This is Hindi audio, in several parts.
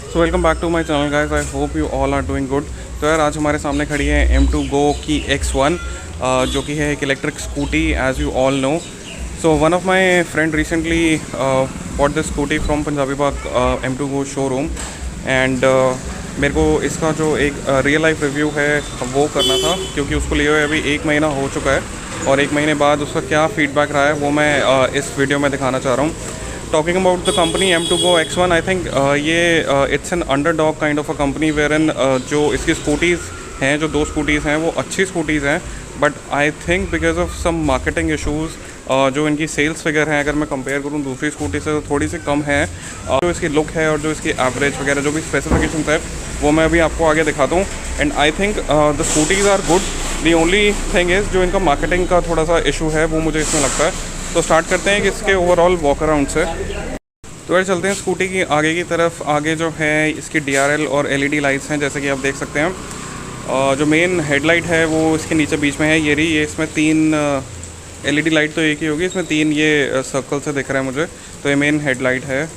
So welcome back to my channel guys, I hope you all are doing good. तो यार आज हमारे सामने खड़ी है M2 Go की X1 जो कि है एक electric scooty as you all know. So one of my friend recently bought this scooty from Punjabi Bagh M2 Go showroom and मेरे को इसका जो एक रियल लाइफ रिव्यू है वो करना था, क्योंकि उसको लिए हुए अभी 1 महीना हो चुका है और 1 महीने बाद उसका क्या फीडबैक रहा है वो मैं इस वीडियो में दिखाना चाह रहा हूँ। Talking about the company M2 Go X1, I think it's an underdog kind of a company wherein जो इसकी स्कूटीज़ हैं, जो 2 स्कूटीज़ हैं वो अच्छी स्कूटीज़ हैं, but I think because of some marketing issues जो इनकी सेल्स फिगर हैं, अगर मैं कंपेयर करूँ दूसरी स्कूटी से तो थोड़ी सी कम है। जो इसकी लुक है और जो इसकी एवरेज वगैरह जो भी स्पेसिफिकेशन है वो मैं अभी आपको आगे दिखाता हूँ। And I think the scooties are good. The only thing is जो इनका मार्केटिंग का थोड़ा सा इशू है वो मुझे इसमें लगता है। तो स्टार्ट करते हैं कि इसके ओवरऑल वॉक अराउंड से। तो यार चलते हैं स्कूटी की आगे की तरफ। आगे जो है इसकी DRL और LED लाइट्स हैं, जैसे कि आप देख सकते हैं। जो मेन हेडलाइट है वो इसके नीचे बीच में है, ये रही। ये इसमें 3 LED लाइट तो एक ही होगी, इसमें 3 ये सर्कल से दिख रहा है मुझे। तो ये मेन हेडलाइट है।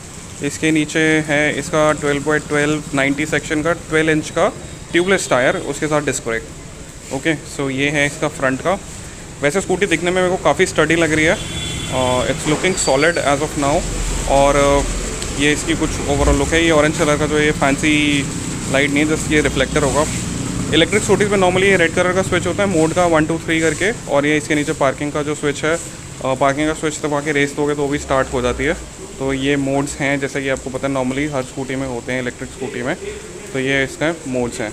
इसके नीचे है इसका 12x12 90 सेक्शन का 12 इंच का ट्यूबलेस टायर, उसके साथ डिस्क ब्रेक। ओके, सो ये है इसका फ्रंट का। वैसे स्कूटी दिखने में मेरे को काफ़ी स्टडी लग रही है। It's looking solid as of now. और ये इसकी कुछ ओवरऑल लुक है। ये ऑरेंज कलर का जो ये फैंसी लाइट नहीं है, जस्ट ये रिफ्लेक्टर होगा। इलेक्ट्रिक स्कूटीज़ में नॉर्मली ये रेड कलर का स्विच होता है मोड का 1 2 3 करके, और ये इसके नीचे पार्किंग का जो स्विच है, पार्किंग का स्विच दबा के रेस दोगे तो वो भी स्टार्ट हो जाती है। तो ये मोड्स हैं, जैसे कि आपको पता है नॉर्मली हर स्कूटी में होते हैं इलेक्ट्रिक स्कूटी में। तो ये इसका मोड्स हैं,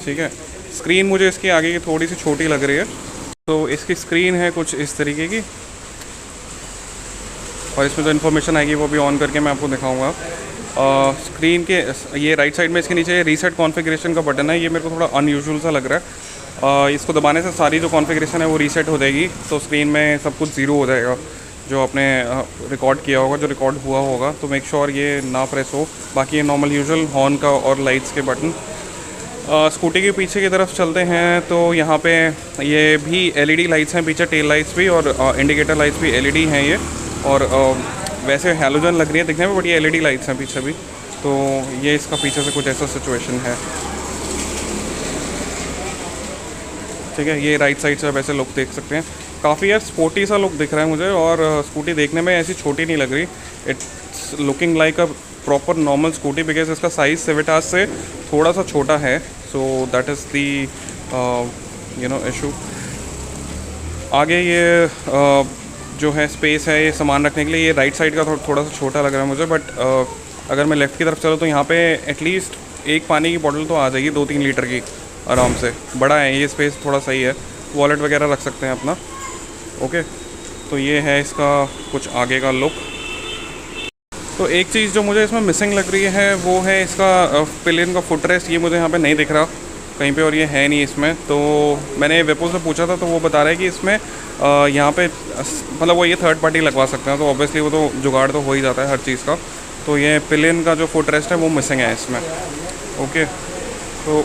ठीक है। स्क्रीन मुझे इसकी आगे की थोड़ी सी छोटी लग रही है। तो इसकी स्क्रीन है कुछ इस तरीके की, और इसमें जो इन्फॉर्मेशन आएगी वो भी ऑन करके मैं आपको दिखाऊंगा। स्क्रीन के ये राइट साइड में इसके नीचे रीसेट कॉन्फ़िगरेशन का बटन है। ये मेरे को थोड़ा अनयूजुअल सा लग रहा है। इसको दबाने से सारी जो कॉन्फ़िगरेशन है वो रीसेट हो जाएगी, तो स्क्रीन में सब कुछ ज़ीरो हो जाएगा जो आपने रिकॉर्ड किया होगा, जो रिकॉर्ड हुआ होगा। तो मेक श्योर ये ना प्रेस हो। बाकी ये नॉर्मल यूजुअल हॉर्न का और लाइट्स के बटन। स्कूटी के पीछे की तरफ चलते हैं तो यहाँ पे ये भी LED लाइट्स हैं, पीछे टेल लाइट्स भी और इंडिकेटर लाइट्स भी LED हैं ये। और वैसे हैलोजन लग रही है दिखने में, बट ये LED लाइट्स हैं पीछे भी। तो ये इसका पीछे से कुछ ऐसा सिचुएशन है, ठीक है। ये राइट साइड से वैसे लुक देख सकते हैं, काफ़ी यार स्पोर्टी सा लुक दिख रहा है मुझे। और स्कूटी देखने में ऐसी छोटी नहीं लग रही। It's looking like a proper normal scooty, because इसका साइज़ सिविटास से थोड़ा सा छोटा है। So that is the issue. आगे ये जो है स्पेस है ये सामान रखने के लिए, ये राइट साइड का थोड़ा सा छोटा लग रहा है मुझे। बट अगर मैं लेफ़्ट की तरफ चलूँ तो यहाँ पे एटलीस्ट एक पानी की बॉटल तो आ जाएगी 2-3 लीटर की आराम से। बड़ा है ये स्पेस, थोड़ा सही है। वॉलेट वगैरह रख सकते हैं अपना। ओके, तो ये है इसका कुछ आगे का लुक। तो एक चीज़ जो मुझे इसमें मिसिंग लग रही है वो है इसका पिलियन का फुट रेस्ट। ये मुझे यहाँ पे नहीं दिख रहा कहीं पे, और ये है नहीं इसमें। तो मैंने वेपो से पूछा था तो वो बता रहा है कि इसमें यहाँ पे मतलब वो ये थर्ड पार्टी लगवा सकते हैं। तो ऑब्वियसली वो तो जुगाड़ तो हो ही जाता है हर चीज़ का। तो ये पिलियन का जो फुट रेस्ट है वो मिसिंग है इसमें। ओके, तो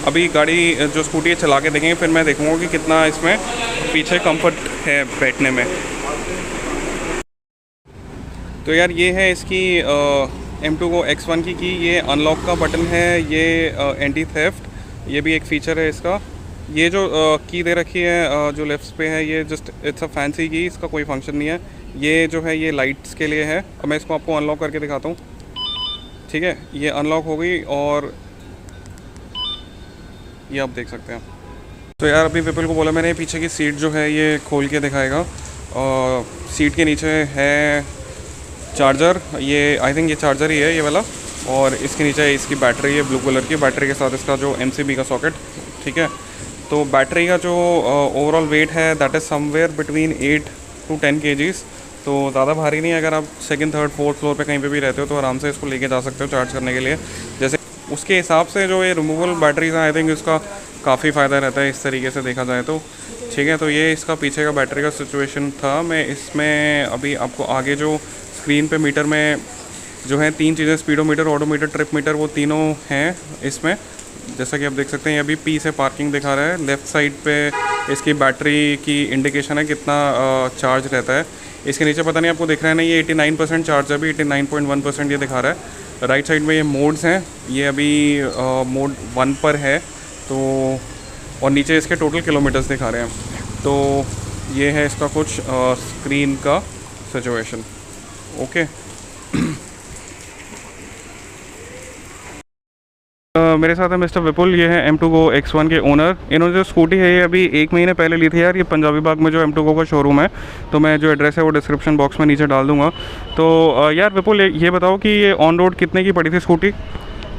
अभी गाड़ी जो स्कूटी है चला के देखेंगे, फिर मैं देखूँगा कि कितना इसमें पीछे कंफर्ट है बैठने में। तो यार ये है इसकी M2 Go X1 की ये अनलॉक का बटन है, ये एंटी थेफ्ट, ये भी एक फ़ीचर है इसका। ये जो की दे रखी है जो लेफ्ट पे है, ये जस्ट इट्स अ फैंसी की, इसका कोई फंक्शन नहीं है। ये जो है ये लाइट्स के लिए है। अब मैं इसको आपको अनलॉक करके दिखाता हूँ, ठीक है। ये अनलॉक हो गई और ये आप देख सकते हैं। तो यार अभी विपुल को बोला मैंने पीछे की सीट जो है ये खोल के दिखाएगा। सीट के नीचे है चार्जर, ये आई थिंक ये चार्जर ही है ये वाला। और इसके नीचे इसकी बैटरी है ब्लू कलर की, बैटरी के साथ इसका जो MCB का सॉकेट, ठीक है। तो बैटरी का जो ओवरऑल वेट है that is somewhere between 8 to 10 kgs। तो ज़्यादा भारी नहीं है। अगर आप 2nd 3rd 4th फ्लोर पे कहीं पे भी रहते हो तो आराम से इसको लेके जा सकते हो चार्ज करने के लिए। जैसे उसके हिसाब से जो ये रिमूवल बैटरीज हैं, आई थिंक इसका काफ़ी फ़ायदा रहता है इस तरीके से देखा जाए तो, ठीक है। तो ये इसका पीछे का बैटरी का सिचुएशन था। मैं इसमें अभी आपको आगे जो स्क्रीन पे मीटर में जो है 3 चीज़ें, स्पीडोमीटर, ऑडोमीटर, ट्रिप मीटर, वो तीनों हैं इसमें। जैसा कि आप देख सकते हैं, ये अभी P से पार्किंग दिखा रहा है। लेफ़्ट साइड पे इसकी बैटरी की इंडिकेशन है कितना चार्ज रहता है। इसके नीचे पता नहीं आपको दिख रहा है नहीं, ये 89% चार्ज है, अभी 89.1% ये दिखा रहा है। राइट साइड में ये मोड्स हैं, ये अभी मोड 1 पर है तो, और नीचे इसके टोटल किलोमीटर्स दिखा रहे हैं। तो ये है इसका कुछ स्क्रीन का सिचुएशन। ओके मेरे साथ है मिस्टर विपुल, ये है M2Go X1 के ओनर। इन्होंने जो स्कूटी है ये अभी 1 महीने पहले ली थी यार, ये पंजाबी बाग में जो M2Go का शोरूम है। तो मैं जो एड्रेस है वो डिस्क्रिप्शन बॉक्स में नीचे डाल दूंगा। तो यार विपुल ये बताओ कि ये ऑन रोड कितने की पड़ी थी स्कूटी?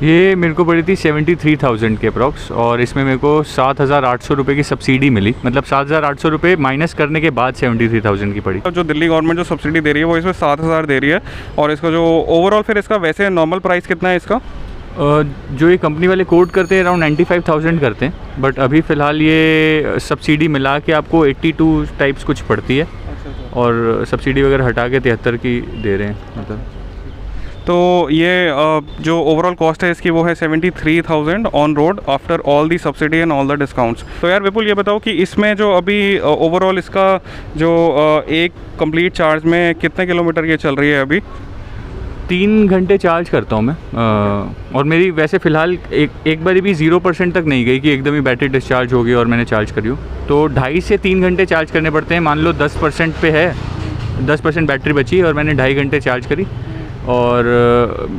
ये मेरे को पड़ी थी 73,000 के अप्रॉक्स, और इसमें मेरे को 7,800 रुपये की सब्सिडी मिली। मतलब 7,800 रुपये माइनस करने के बाद 73,000 की पड़ी। जो दिल्ली गवर्नमेंट जो सब्सिडी दे रही है वो इसमें 7,000 दे रही है। और इसका जो ओवरऑल फिर इसका वैसे नॉर्मल प्राइस कितना है इसका? जो ये कंपनी वाले कोट करते हैं अराउंड 95,000 करते हैं, बट अभी फ़िलहाल ये सब्सिडी मिला के आपको 82 टाइप्स कुछ पड़ती है। और सब्सिडी वगैरह हटा के 73 की दे रहे हैं मतलब। तो ये जो ओवरऑल कॉस्ट है इसकी वो है 73,000 on road after all the subsidy and all the discounts. तो यार विपुल ये बताओ कि इसमें जो अभी ओवरऑल इसका जो एक कंप्लीट चार्ज में कितने किलोमीटर ये चल रही है अभी? 3 घंटे चार्ज करता हूँ मैं। और मेरी वैसे फ़िलहाल एक बार भी 0% तक नहीं गई कि एकदम ही बैटरी डिस्चार्ज हो गई और मैंने चार्ज करी हो। तो 2.5 से 3 घंटे चार्ज करने पड़ते हैं। मान लो 10% पे है, 10% बैटरी बची और मैंने 2.5 घंटे चार्ज करी, और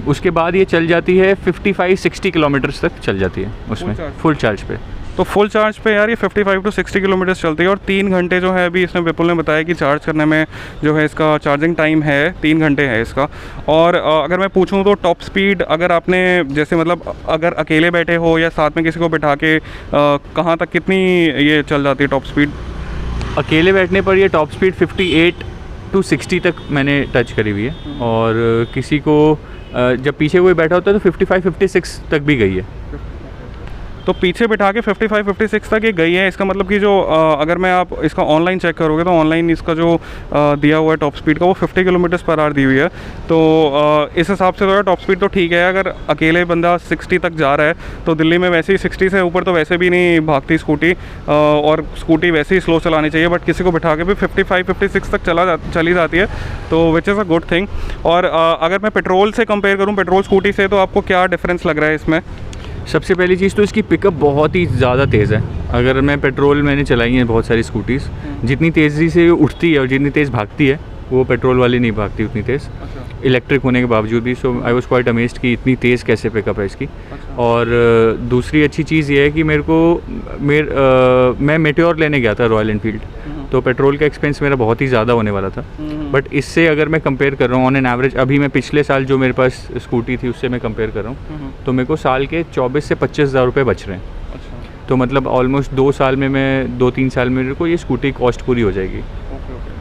उसके बाद ये चल जाती है 55-60 किलोमीटर्स तक चल जाती है उसमें फुल चार्ज पे। तो फुल चार्ज पे यार ये 55 to 60 किलोमीटर्स चलती है। और 3 घंटे जो है अभी इसमें विपुल ने बताया कि चार्ज करने में जो है इसका चार्जिंग टाइम है 3 घंटे है इसका। और अगर मैं पूछूं तो टॉप स्पीड अगर आपने जैसे मतलब अगर अकेले बैठे हो या साथ में किसी को बिठा के कहाँ तक कितनी ये चल जाती है टॉप स्पीड? अकेले बैठने पर ये टॉप स्पीड 58 to 60 तक मैंने टच करी हुई है, और किसी को जब पीछे कोई बैठा होता है तो 55-56 तक भी गई है। तो पीछे बिठा के 55-56 तक ये गई है। इसका मतलब कि जो अगर मैं आप इसका ऑनलाइन चेक करोगे तो ऑनलाइन इसका जो दिया हुआ है टॉप स्पीड का वो 50 किलोमीटर्स पर आवर दी हुई है। तो इस हिसाब से तो यार टॉप स्पीड तो ठीक है। अगर अकेले बंदा 60 तक जा रहा है तो दिल्ली में वैसे ही 60 से ऊपर तो वैसे भी नहीं भागती स्कूटी, और स्कूटी वैसे ही स्लो चलानी चाहिए, बट किसी को बिठा के भी 55-56 तक चली जाती है, तो which is a good thing. और अगर मैं पेट्रोल से कंपेयर करूँ पेट्रोल स्कूटी से, तो आपको क्या डिफरेंस लग रहा है इसमें? सबसे पहली चीज़ तो इसकी पिकअप बहुत ही ज़्यादा तेज़ है। अगर मैं पेट्रोल मैंने चलाई है बहुत सारी स्कूटीज़, जितनी तेज़ी से उठती है और जितनी तेज़ भागती है वो पेट्रोल वाली नहीं भागती उतनी तेज़, इलेक्ट्रिक होने के बावजूद भी। सो आई वाज क्वाइट अमेज्ड कि इतनी तेज़ कैसे पिकअप है इसकी। और दूसरी अच्छी चीज़ ये है कि मैं मेट्योर लेने गया था रॉयल एनफील्ड, तो पेट्रोल का एक्सपेंस मेरा बहुत ही ज़्यादा होने वाला था। बट इससे अगर मैं कंपेयर कर रहा हूँ ऑन एन एवरेज, अभी मैं पिछले साल जो मेरे पास स्कूटी थी उससे मैं कंपेयर कर रहा हूँ, तो मेरे को साल के 24 से 25,000 रुपये बच रहे हैं। तो मतलब ऑलमोस्ट 2 साल में मैं 2-3 साल में मेरे को ये स्कूटी कॉस्ट पूरी हो जाएगी।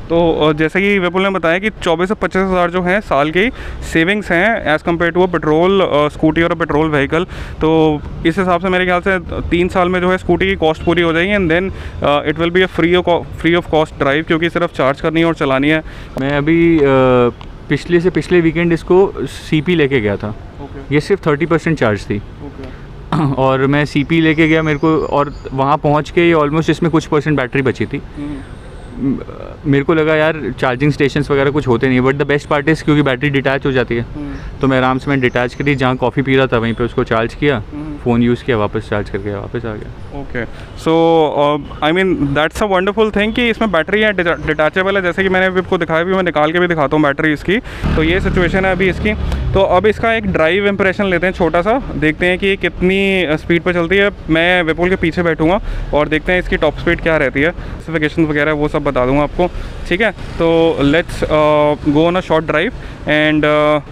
तो जैसे कि विपुल ने बताया कि 24 से 25,000 जो हैं साल की सेविंग्स हैं as compared to a petrol scooty और अ पेट्रोल व्हीकल। तो इस हिसाब से मेरे ख्याल से 3 साल में जो है स्कूटी की कॉस्ट पूरी हो जाएगी, and then it will be a free of cost drive, क्योंकि सिर्फ चार्ज करनी है और चलानी है। मैं अभी पिछले से पिछले वीकेंड इसको CP लेके गया था। ये सिर्फ 30% चार्ज थी। और मैं CP लेके गया मेरे को, और वहाँ पहुँच के ये ऑलमोस्ट इसमें कुछ % बैटरी बची थी। मेरे को लगा यार चार्जिंग स्टेशंस वगैरह कुछ होते नहीं, but the best part is क्योंकि बैटरी डिटैच हो जाती है, तो मैं आराम से मैं डिटैच करी, जहाँ कॉफ़ी पी रहा था वहीं पे उसको चार्ज किया, फ़ोन यूज़ किया, वापस चार्ज करके वापस आ गया। Okay, so I mean that's a wonderful thing कि इसमें बैटरी है डिटैचेबल है। जैसे कि मैंने अभी आपको दिखाया भी, मैं निकाल के भी दिखाता हूँ बैटरी इसकी। तो ये सिचुएशन है अभी इसकी। तो अब इसका एक ड्राइव इंप्रेशन लेते हैं छोटा सा, देखते हैं कि कितनी स्पीड पर चलती है। मैं विपुल के पीछे बैठूँगा और देखते हैं इसकी टॉप स्पीड क्या रहती है, स्पेसिफिकेशन वगैरह वो सब बता दूँगा आपको, ठीक है। तो let's go on a short drive and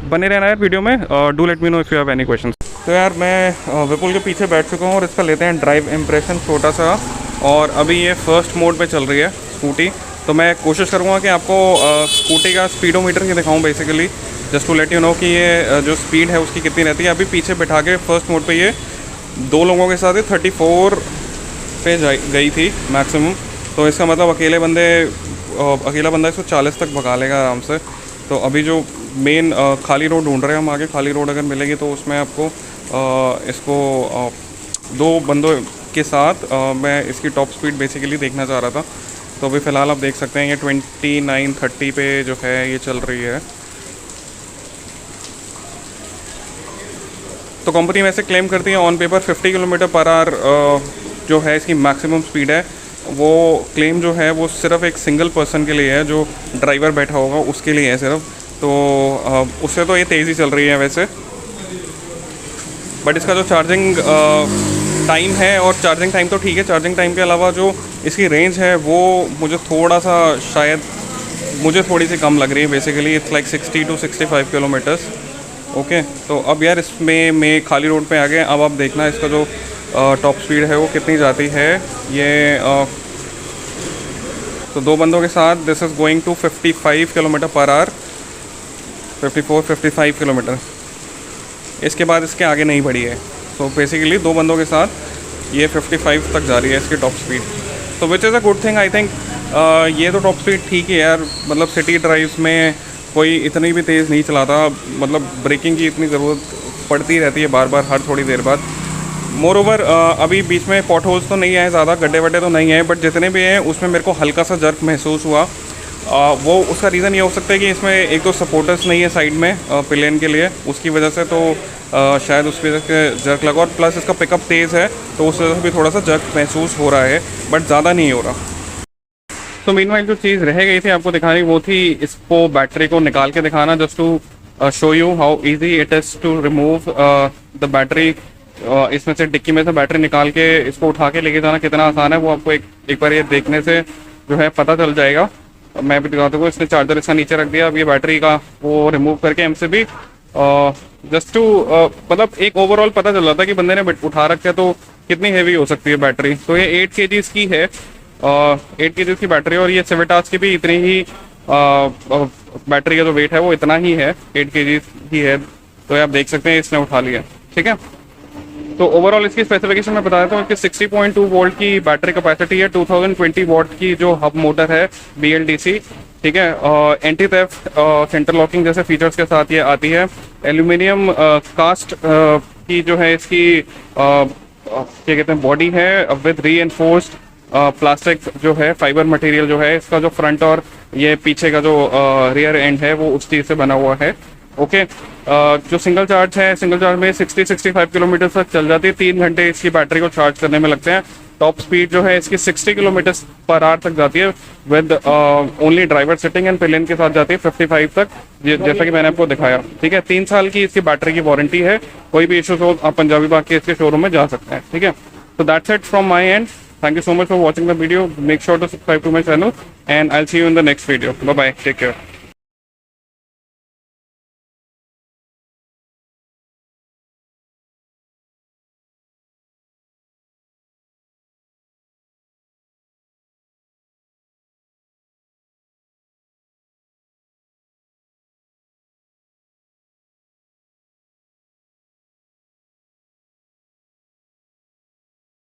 बने रहना यार वीडियो में। Do let me know if you have any question. तो यार मैं विपुल के पीछे बैठ चुका हूँ और इसका लेते हैं ड्राइव इंप्रेशन छोटा सा। और अभी ये फर्स्ट मोड पे चल रही है स्कूटी, तो मैं कोशिश करूँगा कि आपको स्कूटी का स्पीडोमीटर ही दिखाऊँ basically, just to let you know कि ये जो स्पीड है उसकी कितनी रहती है। अभी पीछे बैठा के फर्स्ट मोड पे ये 2 लोगों के साथ ही 34 पे गई थी मैक्सिमम। तो इसका मतलब अकेला बंदा 140 तक भगा लेगा आराम से। तो अभी जो मेन खाली रोड ढूंढ रहे हैं हम आगे, खाली रोड अगर मिलेगी तो उसमें आपको इसको 2 बंदों के साथ मैं इसकी टॉप स्पीड बेसिकली देखना चाह रहा था। तो अभी फ़िलहाल आप देख सकते हैं ये 29-30 पे जो है ये चल रही है। तो कंपनी वैसे क्लेम करती है on paper 50 kilometre per our जो है इसकी मैक्सिमम स्पीड है। वो क्लेम जो है वो सिर्फ एक सिंगल पर्सन के लिए है, जो ड्राइवर बैठा होगा उसके लिए है सिर्फ। तो उससे तो ये तेज़ी चल रही है वैसे, बट इसका जो चार्जिंग टाइम है, और चार्जिंग टाइम तो ठीक है, चार्जिंग टाइम के अलावा जो इसकी रेंज है वो मुझे थोड़ा सा शायद मुझे थोड़ी सी कम लग रही है। Basically it's like 60 to 65 kilometres. Okay, तो अब यार इसमें मैं खाली रोड पे आ गए। अब आप देखना इसका जो टॉप स्पीड है वो कितनी जाती है। ये तो दो बंदों के साथ this is going to 55 kilometre per hour, 54-55 kilometre. इसके बाद इसके आगे नहीं बढ़ी है। तो बेसिकली दो बंदों के साथ ये 55 तक जा रही है इसकी टॉप स्पीड। तो which is a good thing I think. ये तो टॉप स्पीड ठीक है यार, मतलब सिटी ड्राइव्स में कोई इतनी भी तेज़ नहीं चलाता, मतलब ब्रेकिंग की इतनी ज़रूरत पड़ती रहती है बार बार हर थोड़ी देर बाद। मोर ओवर अभी बीच में पॉट होल्स तो नहीं आए ज़्यादा, गड्ढे वड्ढे तो नहीं आए, बट जितने भी हैं उसमें मेरे को हल्का सा जर्क महसूस हुआ। वो उसका रीज़न ये हो सकता है कि इसमें एक तो सपोर्टर्स नहीं है साइड में पिलियन के लिए, उसकी वजह से तो शायद उस वजह से जर्क लगा, और प्लस इसका पिकअप तेज़ है तो उस वजह से भी थोड़ा सा जर्क महसूस हो रहा है, बट ज़्यादा नहीं हो रहा। तो मीनवाइल जो चीज़ रह गई थी आपको दिखानी, वो थी इसको बैटरी को निकाल के दिखाना, just to show you how easy it is to remove the battery. इसमें से डिक्की में से बैटरी निकाल के इसको उठा के लेके जाना कितना आसान है वो आपको एक बार ये देखने से जो है पता चल जाएगा। मैं भी दिखाता हूँ। इसने चार्जर इसका नीचे रख दिया, अब ये बैटरी का वो रिमूव करके हमसे भी जस्ट टू मतलब एक ओवरऑल पता चल रहा था कि बंदे ने उठा रखा है तो कितनी हैवी हो सकती है बैटरी। तो ये 8 kg की है, 8 kg की बैटरी, और ये सिविटास की भी इतनी ही बैटरी का जो वेट है वो इतना ही है, 8 kg ही है। तो आप देख सकते हैं इसने उठा लिया, ठीक है। तो ओवरऑल इसकी स्पेसिफिकेशन मैं बता देता हूँ कि 60.2 वोल्ट की बैटरी कैपेसिटी है, 2020 वॉट की जो हब मोटर है BLDC, ठीक है। एंटी थेफ्ट सेंटर लॉकिंग जैसे फीचर्स के साथ ये आती है। एल्यूमिनियम कास्ट की जो है इसकी क्या कहते हैं बॉडी है, विद रीइंफोर्स्ड प्लास्टिक जो है फाइबर मटेरियल जो है, इसका जो फ्रंट और ये पीछे का जो रियर एंड है वो उस चीज़ से बना हुआ है। ओके, जो सिंगल चार्ज है, सिंगल चार्ज में 60-65 किलोमीटर तक चल जाती है। 3 घंटे इसकी बैटरी को चार्ज करने में लगते हैं। टॉप स्पीड जो है इसकी 60 किलोमीटर पर आवर तक जाती है, with only driver sitting and pillion के साथ जाती है 55 तक, जैसा कि मैंने आपको दिखाया, ठीक है। 3 साल की इसकी बैटरी की वारंटी है। कोई भी इश्यूज हो आप पंजाबी बाग के इसके शोरूम में जा सकते हैं, ठीक है। So that's it from my end. Thank you so much for watching the video. Make sure to subscribe to my channel and I'll see you in the next video. Bye bye. Take care.